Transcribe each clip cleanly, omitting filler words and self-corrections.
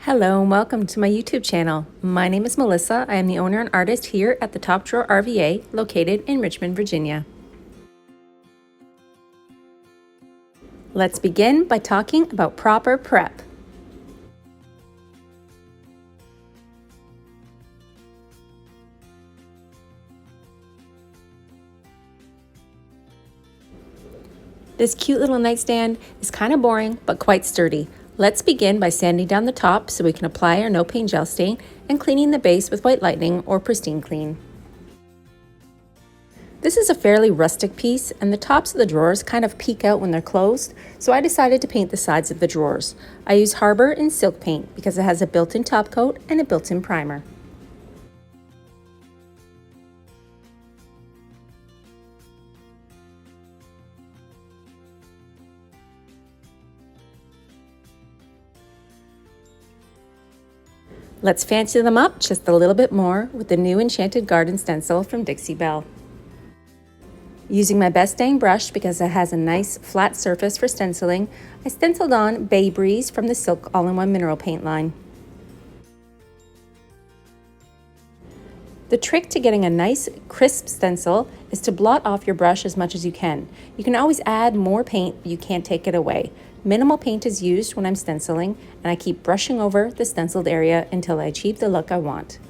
Hello and welcome to my YouTube channel. My name is Melissa. I am the owner and artist here at the Top Drawer RVA located in Richmond, Virginia. Let's begin by talking about proper prep. This cute little nightstand is kind of boring but quite sturdy. Let's begin by sanding down the top so we can apply our no paint gel stain and cleaning the base with White Lightning or Pristine Clean. This is a fairly rustic piece and the tops of the drawers kind of peek out when they're closed, so I decided to paint the sides of the drawers. I use Harbor in silk paint because it has a built-in top coat and a built-in primer. Let's fancy them up just a little bit more with the new Enchanted Garden Stencil from Dixie Belle. Using my best dang brush because it has a nice flat surface for stenciling, I stenciled on Bay Breeze from the Silk All-in-One Mineral Paint line. The trick to getting a nice crisp stencil is to blot off your brush as much as you can. You can always add more paint, but you can't take it away. Minimal paint is used when I'm stenciling, and I keep brushing over the stenciled area until I achieve the look I want.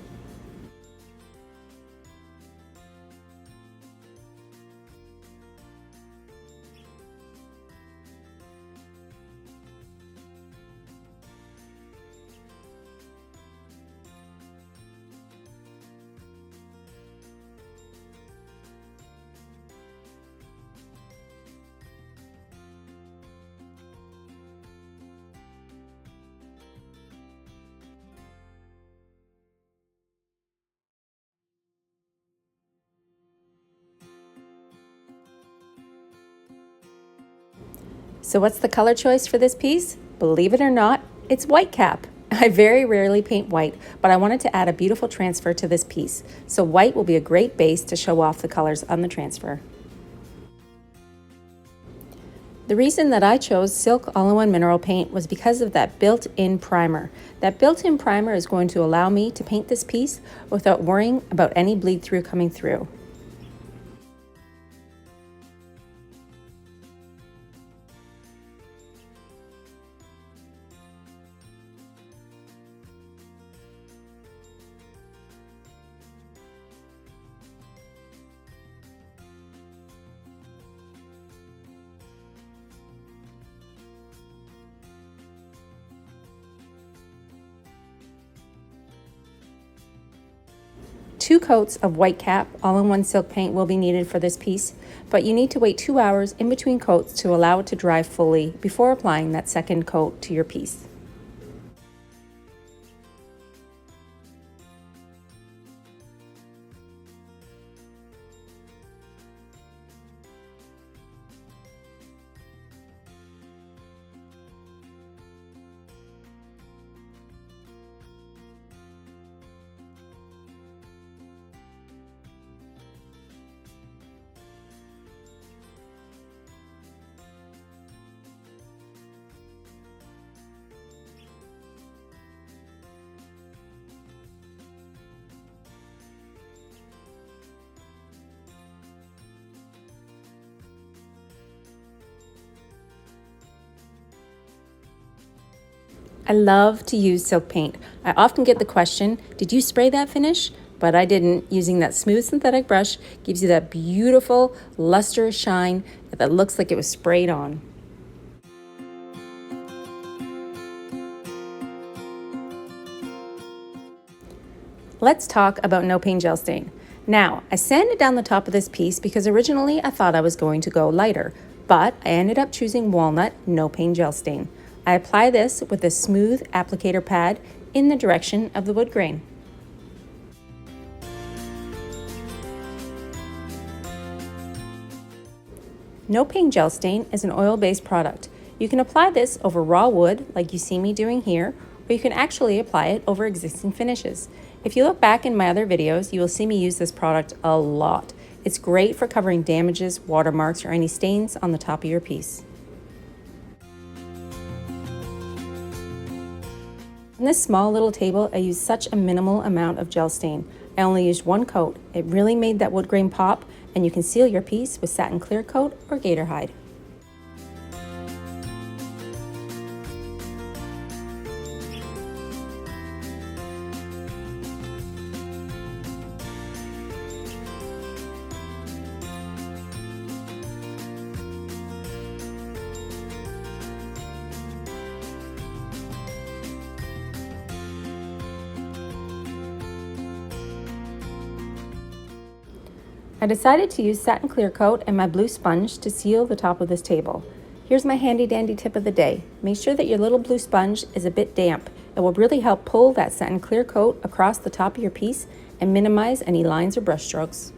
So what's the color choice for this piece? Believe it or not, it's Whitecap. I very rarely paint white, but I wanted to add a beautiful transfer to this piece. So white will be a great base to show off the colors on the transfer. The reason that I chose Silk All-in-One Mineral Paint was because of that built-in primer. That built-in primer is going to allow me to paint this piece without worrying about any bleed through coming through. Two coats of Whitecap all-in-one silk paint will be needed for this piece, but you need to wait 2 hours in between coats to allow it to dry fully before applying that second coat to your piece. I love to use silk paint. I often get the question, did you spray that finish? But I didn't. Using that smooth synthetic brush gives you that beautiful lustrous shine that looks like it was sprayed on. Let's talk about no paint gel stain. Now, I sanded down the top of this piece because originally I thought I was going to go lighter, but I ended up choosing Walnut no paint gel stain. I apply this with a smooth applicator pad in the direction of the wood grain. No paint gel stain is an oil-based product. You can apply this over raw wood like you see me doing here, or you can actually apply it over existing finishes. If you look back in my other videos, you will see me use this product a lot. It's great for covering damages, watermarks, or any stains on the top of your piece. On this small little table, I used such a minimal amount of gel stain. I only used one coat. It really made that wood grain pop, and you can seal your piece with satin clear coat or gator hide. I decided to use satin clear coat and my blue sponge to seal the top of this table. Here's my handy dandy tip of the day. Make sure that your little blue sponge is a bit damp. It will really help pull that satin clear coat across the top of your piece and minimize any lines or brush strokes.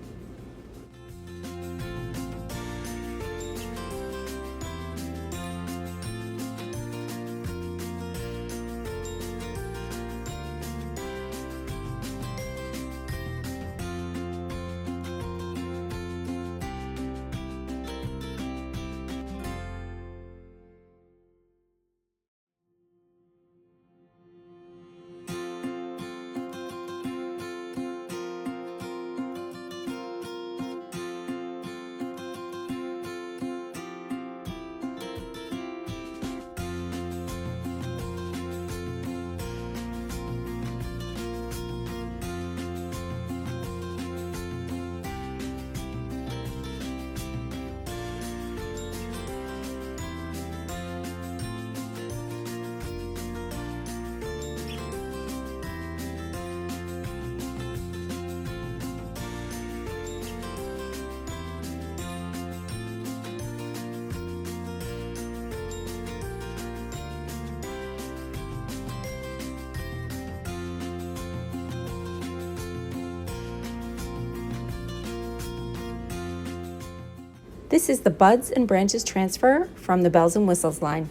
This is the Buds and Branches transfer from the Bells and Whistles line.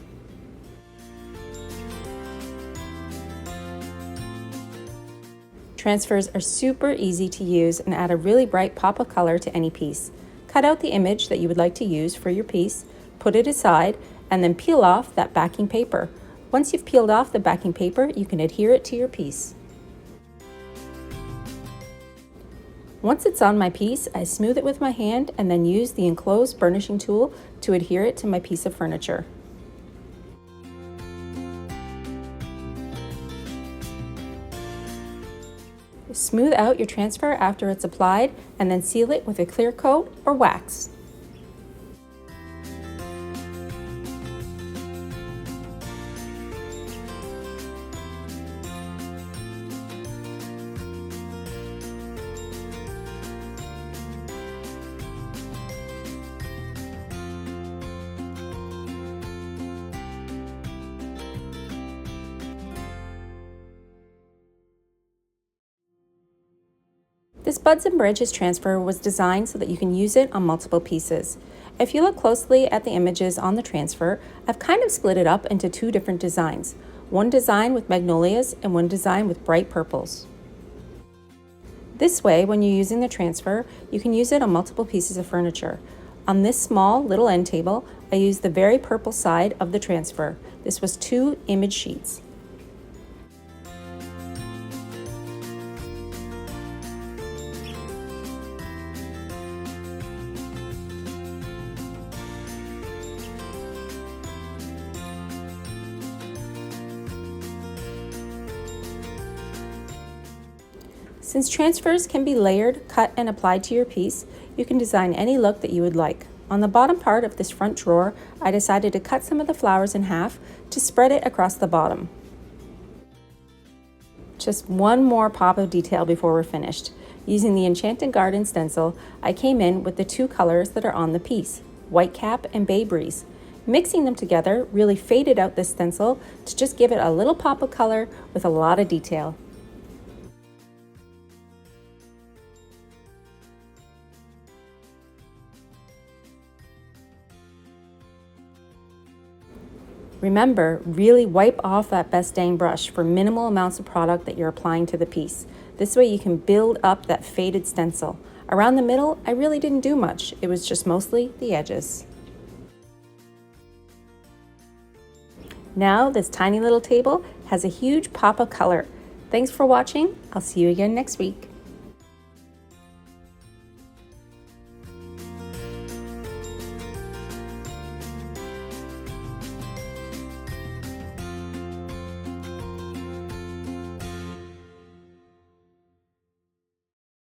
Transfers are super easy to use and add a really bright pop of color to any piece. Cut out the image that you would like to use for your piece, put it aside, and then peel off that backing paper. Once you've peeled off the backing paper, you can adhere it to your piece. Once it's on my piece, I smooth it with my hand and then use the enclosed burnishing tool to adhere it to my piece of furniture. Smooth out your transfer after it's applied and then seal it with a clear coat or wax. This Buds and Branches transfer was designed so that you can use it on multiple pieces. If you look closely at the images on the transfer, I've kind of split it up into two different designs. One design with magnolias and one design with bright purples. This way, when you're using the transfer, you can use it on multiple pieces of furniture. On this small little end table, I used the very purple side of the transfer. This was 2 image sheets. Since transfers can be layered, cut, and applied to your piece, you can design any look that you would like. On the bottom part of this front drawer, I decided to cut some of the flowers in half to spread it across the bottom. Just one more pop of detail before we're finished. Using the Enchanted Garden stencil, I came in with the 2 colors that are on the piece, Whitecap and Bay Breeze. Mixing them together really faded out this stencil to just give it a little pop of color with a lot of detail. Remember, really wipe off that best dang brush for minimal amounts of product that you're applying to the piece. This way you can build up that faded stencil. Around the middle, I really didn't do much. It was just mostly the edges. Now this tiny little table has a huge pop of color. Thanks for watching. I'll see you again next week.